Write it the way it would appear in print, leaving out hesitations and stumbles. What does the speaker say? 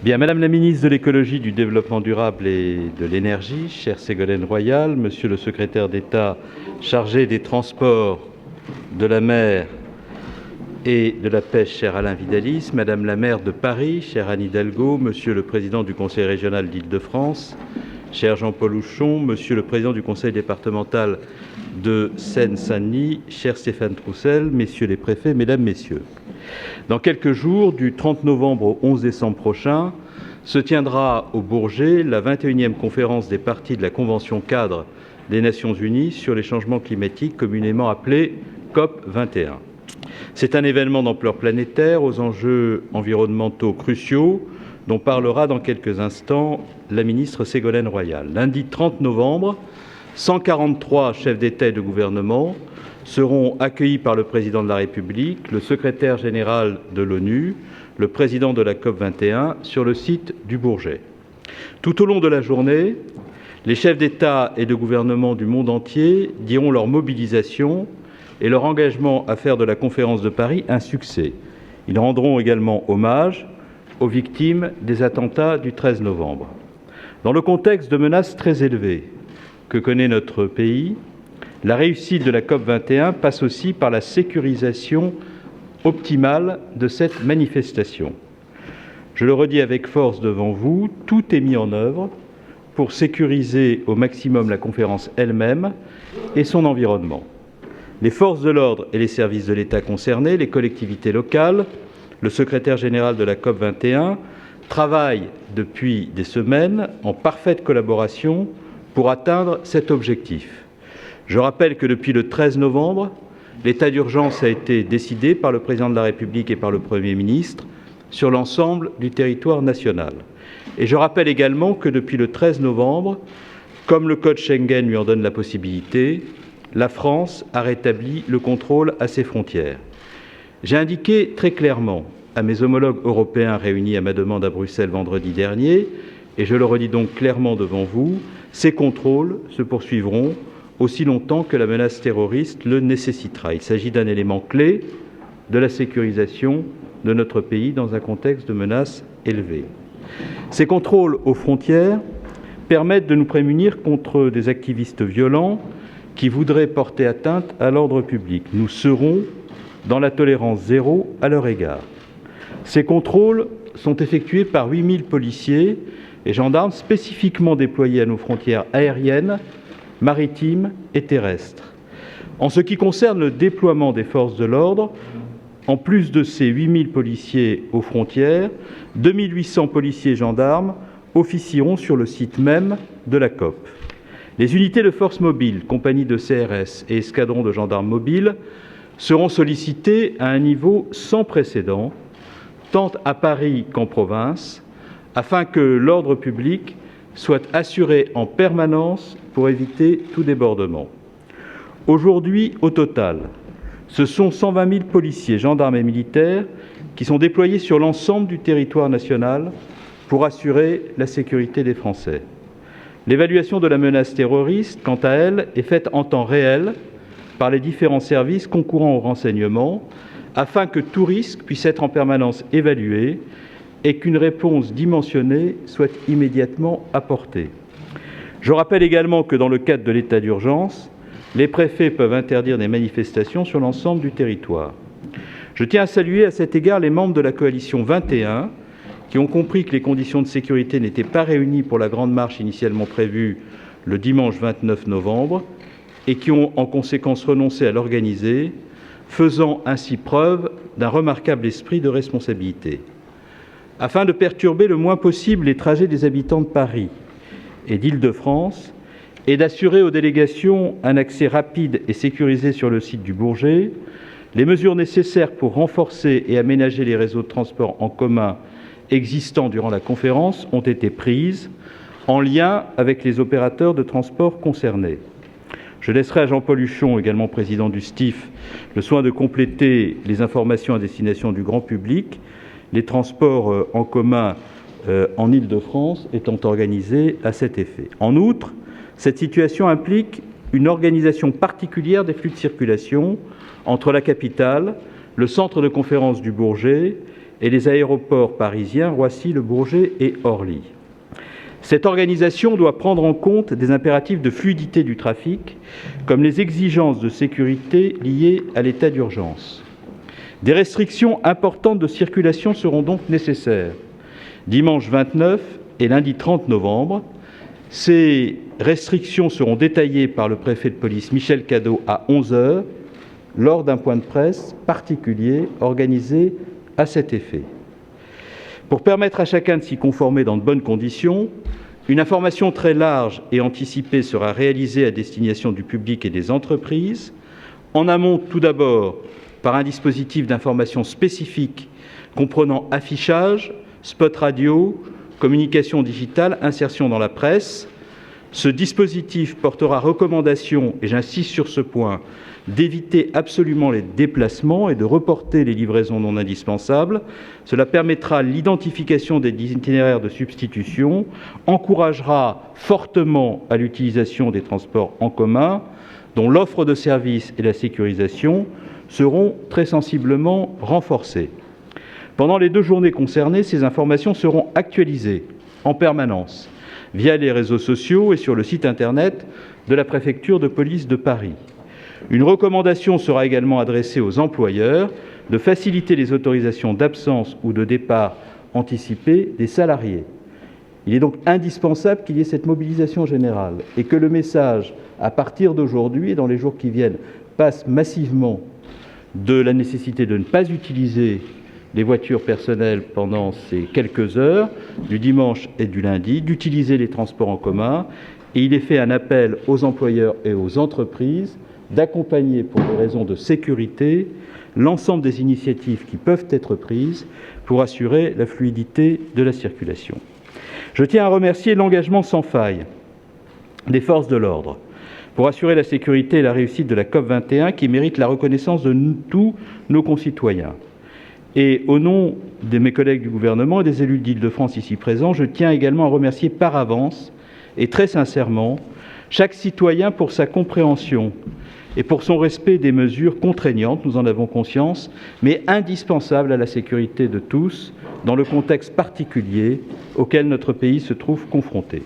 Bien, Madame la ministre de l'Écologie, du Développement durable et de l'Énergie, chère Ségolène Royal, Monsieur le secrétaire d'État chargé des Transports, de la mer et de la pêche, cher Alain Vidalis, Madame la maire de Paris, chère Anne Hidalgo, Monsieur le président du Conseil régional d'Île-de-France, cher Jean-Paul Houchon, Monsieur le président du Conseil départemental de Seine-Saint-Denis, cher Stéphane Troussel, Messieurs les préfets, Mesdames, Messieurs. Dans quelques jours, du 30 novembre au 11 décembre prochain, se tiendra au Bourget la 21e conférence des parties de la Convention cadre des Nations Unies sur les changements climatiques, communément appelée COP 21. C'est un événement d'ampleur planétaire aux enjeux environnementaux cruciaux dont parlera dans quelques instants la ministre Ségolène Royal. Lundi 30 novembre, 143 chefs d'État et de gouvernement seront accueillis par le président de la République, le secrétaire général de l'ONU, le président de la COP 21 sur le site du Bourget. Tout au long de la journée, les chefs d'État et de gouvernement du monde entier diront leur mobilisation et leur engagement à faire de la conférence de Paris un succès. Ils rendront également hommage aux victimes des attentats du 13 novembre. Dans le contexte de menaces très élevées que connaît notre pays, la réussite de la COP 21 passe aussi par la sécurisation optimale de cette manifestation. Je le redis avec force devant vous, tout est mis en œuvre pour sécuriser au maximum la conférence elle-même et son environnement. Les forces de l'ordre et les services de l'État concernés, les collectivités locales, le secrétaire général de la COP 21 travaillent depuis des semaines en parfaite collaboration pour atteindre cet objectif. Je rappelle que depuis le 13 novembre, l'état d'urgence a été décidé par le président de la République et par le Premier ministre sur l'ensemble du territoire national. Et je rappelle également que depuis le 13 novembre, comme le code Schengen lui en donne la possibilité, la France a rétabli le contrôle à ses frontières. J'ai indiqué très clairement à mes homologues européens réunis à ma demande à Bruxelles vendredi dernier, et je le redis donc clairement devant vous, ces contrôles se poursuivront aussi longtemps que la menace terroriste le nécessitera. Il s'agit d'un élément clé de la sécurisation de notre pays dans un contexte de menace élevée. Ces contrôles aux frontières permettent de nous prémunir contre des activistes violents qui voudraient porter atteinte à l'ordre public. Nous serons dans la tolérance zéro à leur égard. Ces contrôles sont effectués par 8000 policiers et gendarmes spécifiquement déployés à nos frontières aériennes, maritimes et terrestres. En ce qui concerne le déploiement des forces de l'ordre, en plus de ces 8000 policiers aux frontières, 2800 policiers et gendarmes officieront sur le site même de la COP. Les unités de force mobile, compagnies de CRS et escadrons de gendarmes mobiles seront sollicitées à un niveau sans précédent, tant à Paris qu'en province, afin que l'ordre public soit assuré en permanence pour éviter tout débordement. Aujourd'hui, au total, ce sont 120 000 policiers, gendarmes et militaires qui sont déployés sur l'ensemble du territoire national pour assurer la sécurité des Français. L'évaluation de la menace terroriste, quant à elle, est faite en temps réel par les différents services concourant au renseignement afin que tout risque puisse être en permanence évalué et qu'une réponse dimensionnée soit immédiatement apportée. Je rappelle également que dans le cadre de l'état d'urgence, les préfets peuvent interdire des manifestations sur l'ensemble du territoire. Je tiens à saluer à cet égard les membres de la coalition 21 qui ont compris que les conditions de sécurité n'étaient pas réunies pour la grande marche initialement prévue le dimanche 29 novembre et qui ont en conséquence renoncé à l'organiser, faisant ainsi preuve d'un remarquable esprit de responsabilité. Afin de perturber le moins possible les trajets des habitants de Paris et d'Île-de-France et d'assurer aux délégations un accès rapide et sécurisé sur le site du Bourget, les mesures nécessaires pour renforcer et aménager les réseaux de transport en commun existants durant la conférence ont été prises en lien avec les opérateurs de transport concernés. Je laisserai à Jean-Paul Houchon, également président du STIF, le soin de compléter les informations à destination du grand public, les transports en commun en Île-de-France étant organisés à cet effet. En outre, cette situation implique une organisation particulière des flux de circulation entre la capitale, le centre de conférence du Bourget et les aéroports parisiens Roissy, Le Bourget et Orly. Cette organisation doit prendre en compte des impératifs de fluidité du trafic, comme les exigences de sécurité liées à l'état d'urgence. Des restrictions importantes de circulation seront donc nécessaires, dimanche 29 et lundi 30 novembre. Ces restrictions seront détaillées par le préfet de police Michel Cadot à 11 h, lors d'un point de presse particulier organisé à cet effet. Pour permettre à chacun de s'y conformer dans de bonnes conditions, une information très large et anticipée sera réalisée à destination du public et des entreprises. En amont, tout d'abord, par un dispositif d'information spécifique comprenant affichage, spot radio, communication digitale, insertion dans la presse. Ce dispositif portera recommandation, et j'insiste sur ce point, d'éviter absolument les déplacements et de reporter les livraisons non indispensables. Cela permettra l'identification des itinéraires de substitution, encouragera fortement à l'utilisation des transports en commun, dont l'offre de services et la sécurisation seront très sensiblement renforcées. Pendant les 2 journées concernées, ces informations seront actualisées en permanence via les réseaux sociaux et sur le site internet de la préfecture de police de Paris. Une recommandation sera également adressée aux employeurs de faciliter les autorisations d'absence ou de départ anticipé des salariés. Il est donc indispensable qu'il y ait cette mobilisation générale et que le message, à partir d'aujourd'hui et dans les jours qui viennent, passe massivement de la nécessité de ne pas utiliser les voitures personnelles pendant ces quelques heures, du dimanche et du lundi, d'utiliser les transports en commun. Et il est fait un appel aux employeurs et aux entreprises d'accompagner, pour des raisons de sécurité, l'ensemble des initiatives qui peuvent être prises pour assurer la fluidité de la circulation. Je tiens à remercier l'engagement sans faille des forces de l'ordre pour assurer la sécurité et la réussite de la COP21 qui mérite la reconnaissance de tous nos concitoyens. Et au nom de mes collègues du gouvernement et des élus d'Île-de-France ici présents, je tiens également à remercier par avance et très sincèrement chaque citoyen pour sa compréhension et pour son respect des mesures contraignantes, nous en avons conscience, mais indispensables à la sécurité de tous dans le contexte particulier auquel notre pays se trouve confronté.